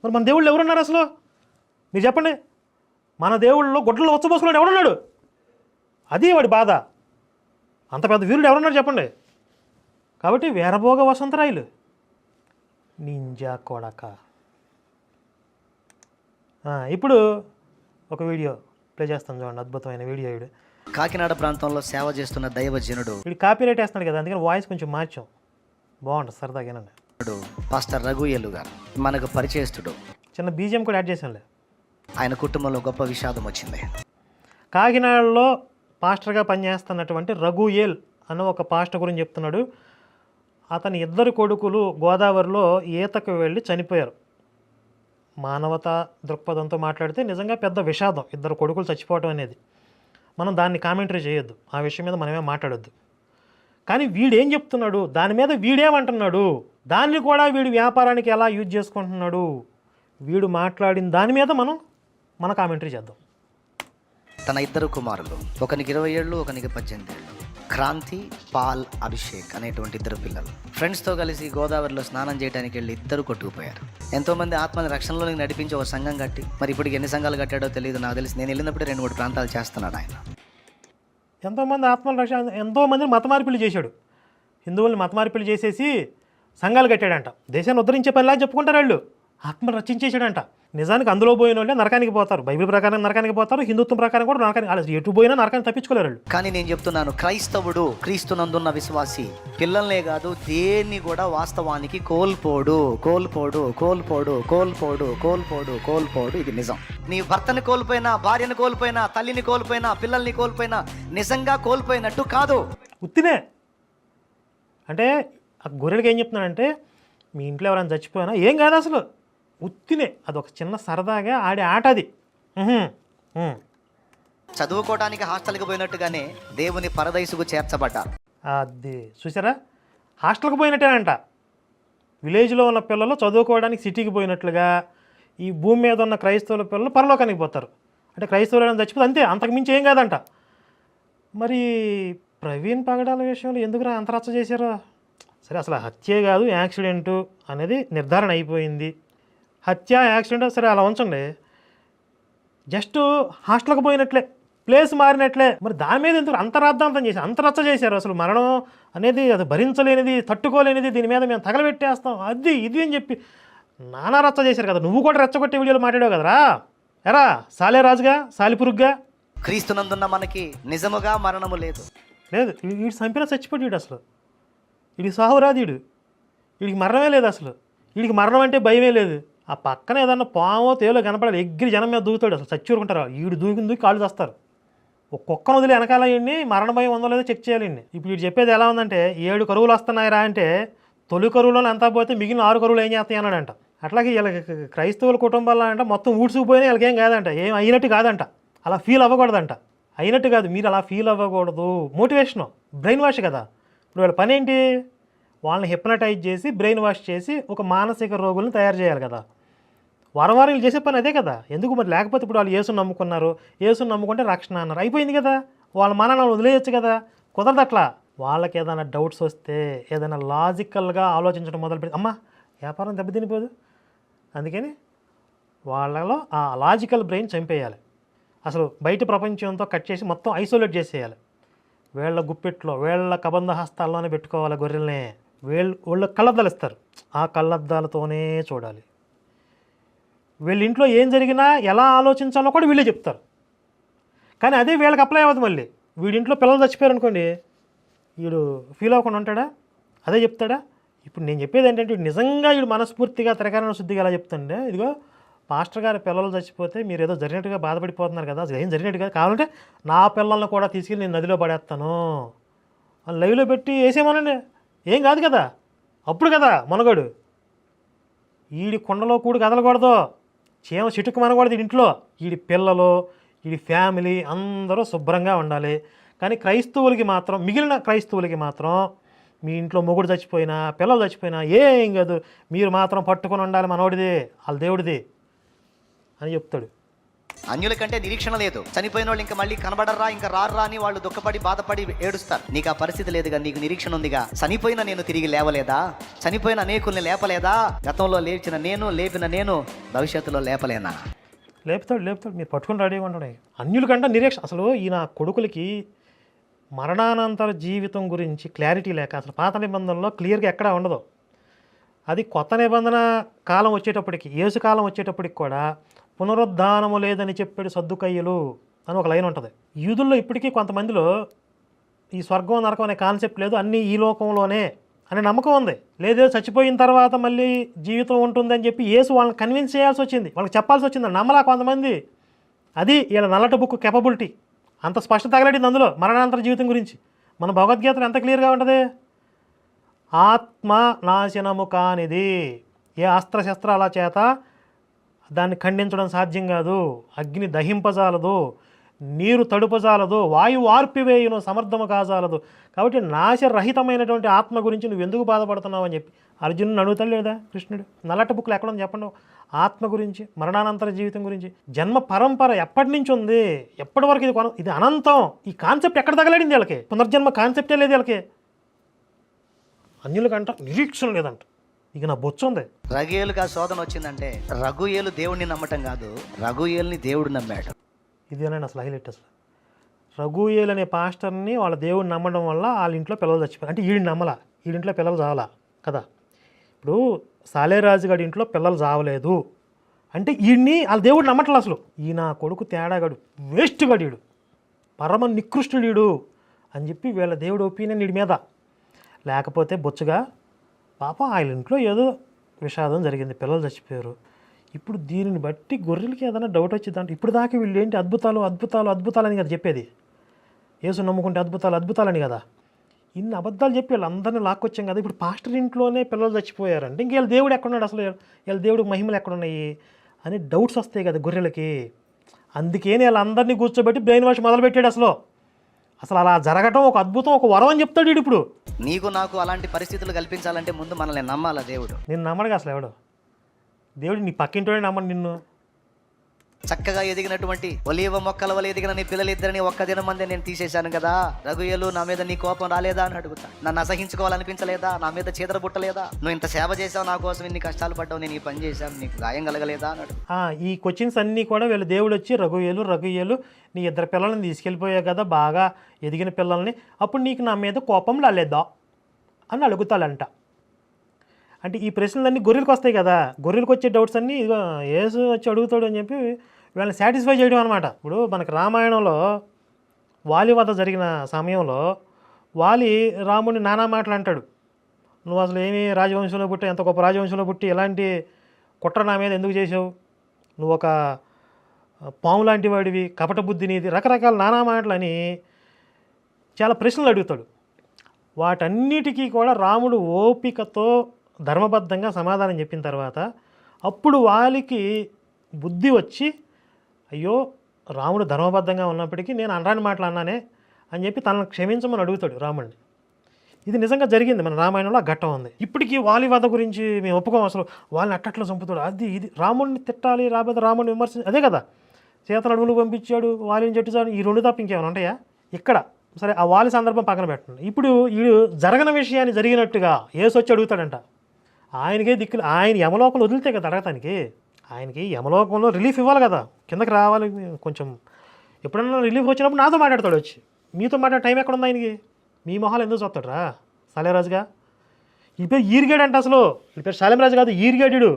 మరి మన దేవుళ్ళు ఎవరున్నారు అసలు? మీరు చెప్పండి. మన దేవుళ్ళలో గొడ్డలో వచ్చబోసుకున్నాడు ఎవడున్నాడు? అది వాడి బాధ. అంత పెద్ద వీరుడు ఎవరున్నారు చెప్పండి? కాబట్టి వీరభోగ వసంతరాయలు నింజా కొడక. ఇప్పుడు ఒక వీడియో ప్లే చేస్తాను చూడండి, అద్భుతమైన వీడియో. వీడు కాకినాడ ప్రాంతంలో సేవ చేస్తున్న దైవజనుడు. వీడు కాపీరైట్ వేస్తున్నాడు కదా, అందుకని వాయిస్ కొంచెం మార్చాం, బాగుంటుంది సరదాగానండి. పాస్టర్ రఘుయేలు గారు మనకు పరిచయస్తుడు. చిన్న బీజిఎం కూడా యాడ్ చేశానులే. ఆయన కుటుంబంలో గొప్ప విషాదం వచ్చింది. కాకినాడలో పాస్టర్గా పనిచేస్తున్నటువంటి రఘుయేల్ అన్న ఒక పాస్టర్ గురించి చెప్తున్నాడు. అతని 2 కొడుకులు గోదావరిలో ఈతకు వెళ్ళి చనిపోయారు. మానవతా దృక్పథంతో మాట్లాడితే నిజంగా పెద్ద విషాదం 2 కొడుకులు చచ్చిపోవటం అనేది. మనం దాన్ని కామెంటరీ చేయొద్దు, ఆ విషయం మీద మనమే మాట్లాడొద్దు. కానీ వీడేం చెప్తున్నాడు, దాని మీద వీడేమంటున్నాడు, దాన్ని కూడా వీడు వ్యాపారానికి ఎలా యూజ్ చేసుకుంటున్నాడు, వీడు మాట్లాడిన దాని మీద మన కామెంటరీ చేద్దాం. తన 2 కుమారులు, ఒకనికి 20 ఏళ్ళు, ఒకనికి 18 ఏళ్ళు, క్రాంతి, పాల్, అభిషేక్ అనేటువంటి 2 పిల్లలు ఫ్రెండ్స్తో కలిసి గోదావరిలో స్నానం చేయడానికి వెళ్ళి 2 కొట్టుకుపోయారు. ఎంతోమంది ఆత్మని రక్షణలోకి నడిపించి ఒక సంఘం కట్టి, మరి ఇప్పటికి ఎన్ని సంఘాలు కట్టాడో తెలియదు. నాకు తెలిసి నేను వెళ్ళినప్పుడు 2-3 ప్రాంతాలు చేస్తున్నాడు ఆయన. ఎంతోమంది ఆత్మల రక్షణ, ఎంతోమందిని మత మార్పిడి చేశాడు. హిందువుల్ని మత మార్పిడి చేసేసి సంఘాలు కట్టాడంట. దేశాన్ని ఉద్ధరించే పనిలా చెప్పుకుంటారు వాళ్ళు. ఆత్మను రక్షించేసాడంట. నిజానికి అందులో పోయిన వాళ్ళే నరకానికి పోతారు. బైబిల్ ప్రకారం నరకానికి పోతారు, హిందుత్వం ప్రకారం కూడా నరకానికి. అలా ఎటు పోయినా నరకాన్ని తప్పించుకోలేరు వాళ్ళు. కానీ నేను చెప్తున్నాను, క్రైస్తవుడు, క్రీస్తునందున్న విశ్వాసి పిల్లల్నే కాదు దేన్ని కూడా వాస్తవానికి కోల్పోడు. ఇది నిజం. నీ భర్తని కోల్పోయినా, భార్యను కోల్పోయినా, తల్లిని కోల్పోయినా, పిల్లల్ని కోల్పోయినా నిజంగా కోల్పోయినట్టు కాదు. ఉత్తినే అంటే ఆ గొర్రెలకి ఏం చెప్తున్నాడంటే, మీ ఇంట్లో ఎవరైనా చచ్చిపోయినా ఏం కాదు అసలు, ఉత్తినే, అదొక చిన్న సరదాగా ఆడే ఆట అది. చదువుకోవడానికి హాస్టల్కి పోయినట్టుగానే దేవుని పరదైసుకు చేర్చబడ్డారు. అది చూసారా, హాస్టల్కి పోయినట్టేనంట. విలేజ్లో ఉన్న పిల్లలు చదువుకోవడానికి సిటీకి పోయినట్లుగా ఈ భూమి మీద ఉన్న క్రైస్తవుల పిల్లలు పరలోకానికి పోతారు. అంటే క్రైస్తవులు చచ్చిపోతే అంతే, అంతకుమించి ఏం కాదంట. మరి ప్రవీణ్ పగడాల విషయంలో ఎందుకు అంత రచ్చ చేశారో సరే, అసలు హత్యే కాదు యాక్సిడెంటు అనేది నిర్ధారణ అయిపోయింది. హత్య యాక్సిడెంట్ సరే అలా ఉంచండి, జస్ట్ హాస్టల్కి పోయినట్లే, ప్లేస్ మారినట్లే. మరి దాని మీద ఎందుకు అంత రాద్ధాంతం చేశారు, అంత రచ్చ చేశారు? అసలు మరణం అనేది అది భరించలేనిది, తట్టుకోలేనిది, దీని మీద మేము తగలబెట్టేస్తాం, అది ఇది అని చెప్పి నానా రచ్చ చేశారు కదా. నువ్వు కూడా రెచ్చగొట్టే వీడియోలు మాట్లాడావు కదరా. ఎరా సాలే రాజుగా, సాలిపురుగ్గా. క్రీస్తునందున్న మనకి నిజముగా మరణము లేదు. వీడు చంపినా చచ్చిపోయాడు. వీడు అసలు వీడికి సాహురాదు, వీడికి మరణమే లేదు అసలు. వీడికి మరణం అంటే భయమే లేదు. ఆ పక్కన ఏదన్నా పామో తేలో కనపడాలి, ఎగ్గిరి జనం మీద దూకుతాడు. అసలు చచ్చిూరుకుంటారు. వీడు దూకి కాళ్ళు చేస్తారు. ఒక్కొక్కను వదిలి వెనకాల ఇవ్వండి, మరణ భయం ఉందో లేదో చెక్ చేయాలండి. ఇప్పుడు వీడు చెప్పేది ఎలా ఉందంటే, 7 కరువులు వస్తున్నాయిరా అంటే తొలి కరువులోనే అంతా పోతే మిగిలిన 6 కరువులు ఏం చేస్తాయి అన్నాడంట. అట్లాగే వీళ్ళకి క్రైస్తవుల కుటుంబాల్లో అంట మొత్తం ఊడ్చుకుపోయినా వీళ్ళకేం కాదంట, ఏం అయినట్టు కాదంట, అలా ఫీల్ అవ్వకూడదంట. అయినట్టు కాదు, మీరు అలా ఫీల్ అవ్వకూడదు. మోటివేషను, బ్రెయిన్ వాష్ కదా. ఇప్పుడు వీళ్ళ పని ఏంటి, వాళ్ళని హిప్నటైజ్ చేసి బ్రెయిన్ వాష్ చేసి ఒక మానసిక రోగులను తయారు చేయాలి కదా. వారం వీళ్ళు చేసే పని అదే కదా. ఎందుకు మరి? లేకపోతే ఇప్పుడు వాళ్ళు యేసుని నమ్ముకున్నారు, యేసుని నమ్ముకుంటే రక్షణ అన్నారు, అయిపోయింది కదా. వాళ్ళ మనల్ని వదిలేయచ్చు కదా. కుదరదు అట్లా. వాళ్ళకి ఏదైనా డౌట్స్ వస్తే, ఏదైనా లాజికల్గా ఆలోచించడం మొదలుపెట్టి, అమ్మ వ్యాపారం దెబ్బతినిపోదు. అందుకని వాళ్ళలో ఆ లాజికల్ బ్రెయిన్ చంపేయాలి. అసలు బయట ప్రపంచంతో కట్ చేసి మొత్తం ఐసోలేట్ చేసేయాలి. వీళ్ళ గుప్పెట్లో, వీళ్ళ కబంధ హస్తాల్లోనే పెట్టుకోవాలి గొర్రెల్నే. వాళ్ళు కళ్ళద్దాలు ఇస్తారు, ఆ కళ్ళద్దాలతోనే చూడాలి. వీళ్ళ ఇంట్లో ఏం జరిగినా ఎలా ఆలోచించాలో కూడా వీళ్ళే చెప్తారు. కానీ అదే వీళ్ళకి అప్లై అవ్వదు. మళ్ళీ వీడింట్లో పిల్లలు చచ్చిపోయారు అనుకోండి, వీడు ఫీల్ అవ్వకుండా ఉంటాడా? అదే చెప్తాడా? ఇప్పుడు నేను చెప్పేది ఏంటంటే, నిజంగా వీడు మనస్ఫూర్తిగా తిరగాలని శుద్ధిగా ఎలా చెప్తుండే, ఇదిగో పాస్టర్ గారి పిల్లలు చచ్చిపోతే మీరు ఏదో జరిగినట్టుగా బాధపడిపోతున్నారు కదా, అది ఏం జరిగినట్టుగా, కావాలంటే నా పిల్లల్ని కూడా తీసుకెళ్ళి నేను నదిలో పడేస్తాను అని లైవ్లో పెట్టి వేసేమనండి, ఏం కాదు కదా. అప్పుడు కదా మనగాడు. వీడి కొండలో కూడి కదలకూడదు, చీమ చిటుకు మనకూడదు ఇంట్లో. వీడి పిల్లలు, వీడి ఫ్యామిలీ అందరూ శుభ్రంగా ఉండాలి. కానీ క్రైస్తవులకి మాత్రం, మిగిలిన క్రైస్తవులకి మాత్రం మీ ఇంట్లో మొగుడు చచ్చిపోయినా, పిల్లలు చచ్చిపోయినా ఏం కాదు, మీరు మాత్రం పట్టుకొని ఉండాలి, మనోడిది, వాళ్ళ దేవుడిది అని చెప్తాడు. అన్యుల కంటే నిరీక్షణ లేదు. చనిపోయిన వాళ్ళు ఇంకా మళ్ళీ కనబడరా, ఇంకా రారా అని వాళ్ళు దుఃఖపడి బాధపడి ఏడుస్తారు. నీకు ఆ పరిస్థితి లేదుగా, నీకు నిరీక్షణ ఉందిగా. చనిపోయిన నేను తిరిగి లేవలేదా? చనిపోయిన అనేకుల్ని లేపలేదా? గతంలో లేపిన నేను భవిష్యత్తులో లేపలేనా? లేపుతాడు. మీరు పట్టుకుని రెడీగా ఉంటాడు. అన్యుల కంటే నిరీక్షణ. అసలు ఈయన కొడుకులకి మరణానంతర జీవితం గురించి క్లారిటీ లేక అసలు పాత నిబంధనలో క్లియర్గా ఎక్కడా ఉండదు. అది కొత్త నిబంధన కాలం వచ్చేటప్పటికి, యేసు కాలం వచ్చేటప్పటికి కూడా పునరుద్ధానము లేదని చెప్పాడు సద్దుకయ్యలు అని ఒక లైన్ ఉంటుంది. యూదుల్లో ఇప్పటికీ కొంతమందిలో ఈ స్వర్గం నరకం అనే కాన్సెప్ట్ లేదు, అన్నీ ఈ లోకంలోనే అనే నమ్మకం ఉంది. లేదో చచ్చిపోయిన తర్వాత మళ్ళీ జీవితం ఉంటుందని చెప్పి యేసు వాళ్ళని కన్విన్స్ చేయాల్సి వచ్చింది, వాళ్ళకి చెప్పాల్సి వచ్చింది. నమ్మలా కొంతమంది. అది వీళ్ళ నల్లటి బుక్ కెపబిలిటీ అంత స్పష్టత తగలడింది అందులో మరణానంతర జీవితం గురించి. మన భగవద్గీతలో ఎంత క్లియర్గా ఉంటుంది, ఆత్మ నాశనము కానిది, ఏ అస్త్రశస్త్రాల చేత దాన్ని ఖండించడం సాధ్యం కాదు, అగ్ని దహింపజాలదు, నీరు తడుపజాలదు, వాయువు ఆర్పివేయును సమర్థము కాజాలదు. కాబట్టి నాశరహితమైనటువంటి ఆత్మ గురించి నువ్వు ఎందుకు బాధపడుతున్నావు అని చెప్పి అర్జునుని అడుగుతాడు లేదా కృష్ణుడు. నల్లటి బుక్లు ఎక్కడుంది చెప్పండి ఆత్మ గురించి, మరణానంతర జీవితం గురించి. జన్మ పరంపర ఎప్పటి నుంచి ఉంది, ఎప్పటి వరకు ఇది అనంతం. ఈ కాన్సెప్ట్ ఎక్కడ తగలడింది వీళ్ళకి? పునర్జన్మ కాన్సెప్టే లేదు వీళ్ళకి. అన్యులకంట నిరీక్షణ లేదంట. ఇక నా బొచ్చు ఉంది. రగుయేలుగా శోధన వచ్చిందంటే రగుయేలు దేవుడిని నమ్మటం కాదు, రగుయేలుని దేవుడు నమ్మాడు. ఇదేనండి అసలు హైలైట్. అసలు రఘుయేల్ అనే పాస్టర్ని వాళ్ళ దేవుడిని నమ్మడం వల్ల వాళ్ళ ఇంట్లో పిల్లలు చచ్చిపోయారు. అంటే వీడిని నమ్మలా, వీడింట్లో పిల్లలు చావలా కదా. ఇప్పుడు సాలేరాజు గారి ఇంట్లో పిల్లలు చావలేదు అంటే వీడిని వాళ్ళ దేవుడు నమ్మట్లేదు అసలు. ఈయన కొడుకు తేడాగాడు, వేస్ట్ గడీడు, పరమ నికృష్టుడు అని చెప్పి వీళ్ళ దేవుడు ఒపీనియన్ వీడి మీద. లేకపోతే బొచ్చుగా పాపం ఆయన ఇంట్లో ఏదో విషాదం జరిగింది, పిల్లలు చచ్చిపోయారు. ఇప్పుడు దీనిని బట్టి గొర్రెలకి ఏదైనా డౌట్ వచ్చిందంటే ఇప్పుడు దాకా వీళ్ళు ఏంటి అద్భుతాలు అని కదా చెప్పేది. యేసు నమ్ముకుంటే అద్భుతాలని కదా. ఇన్ని అబద్ధాలు చెప్పి వీళ్ళందరినీ లాక్కొచ్చాం కదా. ఇప్పుడు పాస్టర్ ఇంట్లోనే పిల్లలు చచ్చిపోయారంటే ఇంక వీళ్ళ దేవుడు ఎక్కడున్నాడు, అసలు వీళ్ళ దేవుడికి మహిమలు ఎక్కడున్నాయి అని డౌట్స్ వస్తాయి కదా గొర్రెలకి. అందుకే వీళ్ళందరినీ కూర్చోబెట్టి బ్రెయిన్ వాష్ మొదలుపెట్టాడు. అసలు అలా జరగటం ఒక అద్భుతం, ఒక వరం అని చెప్తాడు వీడు. ఇప్పుడు నీకు నాకు అలాంటి పరిస్థితులు కల్పించాలంటే ముందు మనల్ని నమ్మాలా దేవుడు. నేను నమ్మడుగా అసలు ఎవడు దేవుడు, నీ పక్కింటోనే నమ్మను నిన్ను. చక్కగా ఎదిగినటువంటి ఒలీవ మొక్కల వల్ల ఎదిగిన నీ పిల్లలిద్దరిని ఒక్క దినం మందే నేను తీసేశాను కదా. రఘుయేలు, నా మీద నీ కోపం రాలేదా అని అడుగుతా. నన్ను అసహించుకోవాలనిపించలేదా? నా మీద చీదర పుట్టలేదా? నువ్వు ఇంత సేవ చేసావు, నా కోసం ఇన్ని కష్టాలు పడ్డావు, నేను ఈ పని చేశాను, నీకు గాయం కలగలేదా అని అడుగు. ఈ క్వశ్చన్స్ అన్నీ కూడా వీళ్ళ దేవుడు వచ్చి రఘుయేలు నీ ఇద్దరు పిల్లల్ని తీసుకెళ్ళిపోయావు కదా, బాగా ఎదిగిన పిల్లల్ని, అప్పుడు నీకు నా మీద కోపం రాలేదా అని అడుగుతాడంట. అంటే ఈ ప్రశ్నలన్నీ గొర్రెలకు వస్తాయి కదా, గొర్రెలకు వచ్చే డౌట్స్ అన్నీ ఇదిగో యేసు వచ్చి అడుగుతాడు అని చెప్పి వీళ్ళని సాటిస్ఫై చేయడం అనమాట. ఇప్పుడు మనకు రామాయణంలో వాలి వధ జరిగిన సమయంలో వాలి రాముడిని నానా మాటలు అంటాడు. నువ్వు అసలు ఏమి రాజవంశంలో పుట్టి, ఎంత గొప్ప రాజవంశంలో పుట్టి ఎలాంటి కుట్ర నా మీద ఎందుకు చేసావు, నువ్వు ఒక పాము లాంటి వాడివి, కపట బుద్ధి నీది, రకరకాల నానా మాటలని చాలా ప్రశ్నలు అడుగుతాడు. వాటన్నిటికీ కూడా రాముడు ఓపికతో ధర్మబద్ధంగా సమాధానం చెప్పిన తర్వాత అప్పుడు వాలికి బుద్ధి వచ్చి, అయ్యో రాముడు ధర్మబద్ధంగా ఉన్నప్పటికీ నేను అనరాని మాటలు అన్నానే అని చెప్పి తనను క్షమించమని అడుగుతాడు రాముడిని. ఇది నిజంగా జరిగింది మన రామాయణంలో, ఆ ఘట్టం ఉంది. ఇప్పటికీ వాలి వధ గురించి మేము ఒప్పుకోం, అసలు వాళ్ళని అట్టట్లో చంపుతాడు, అది ఇది రాముడిని తిట్టాలి, రాబోతే రాముడిని విమర్శించి అదే కదా. సీతను అడవులు పంపించాడు, వాలిని చెట్టుచాడు, ఈ రెండు తప్ప ఇంకేమైనా ఉంటాయా ఇక్కడ? సరే ఆ వాలి సందర్భం పక్కన పెట్టండి. ఇప్పుడు వీడు జరగని విషయాన్ని జరిగినట్టుగా యేసు వచ్చి అడుగుతాడంట. ఆయనకే దిక్కులు, ఆయన యమలోకంలో వదిలితే కదా అడగటానికి. ఆయనకి యమలోకంలో రిలీఫ్ ఇవ్వాలి కదా, కిందకి రావాలి కొంచెం. ఎప్పుడన్నా రిలీఫ్ వచ్చినప్పుడు నాతో మాట్లాడతాడు వచ్చి. మీతో మాట్లాడే టైం ఎక్కడ ఉంది ఆయనకి? మీ మొహాలు ఎందుకు చూస్తాడు రా సాలేరాజుగా? ఈ పేరు ఈరిగాడు అంట, అసలు ఈ పేరు సాలెంరాజు కాదు, ఈరిగాడు.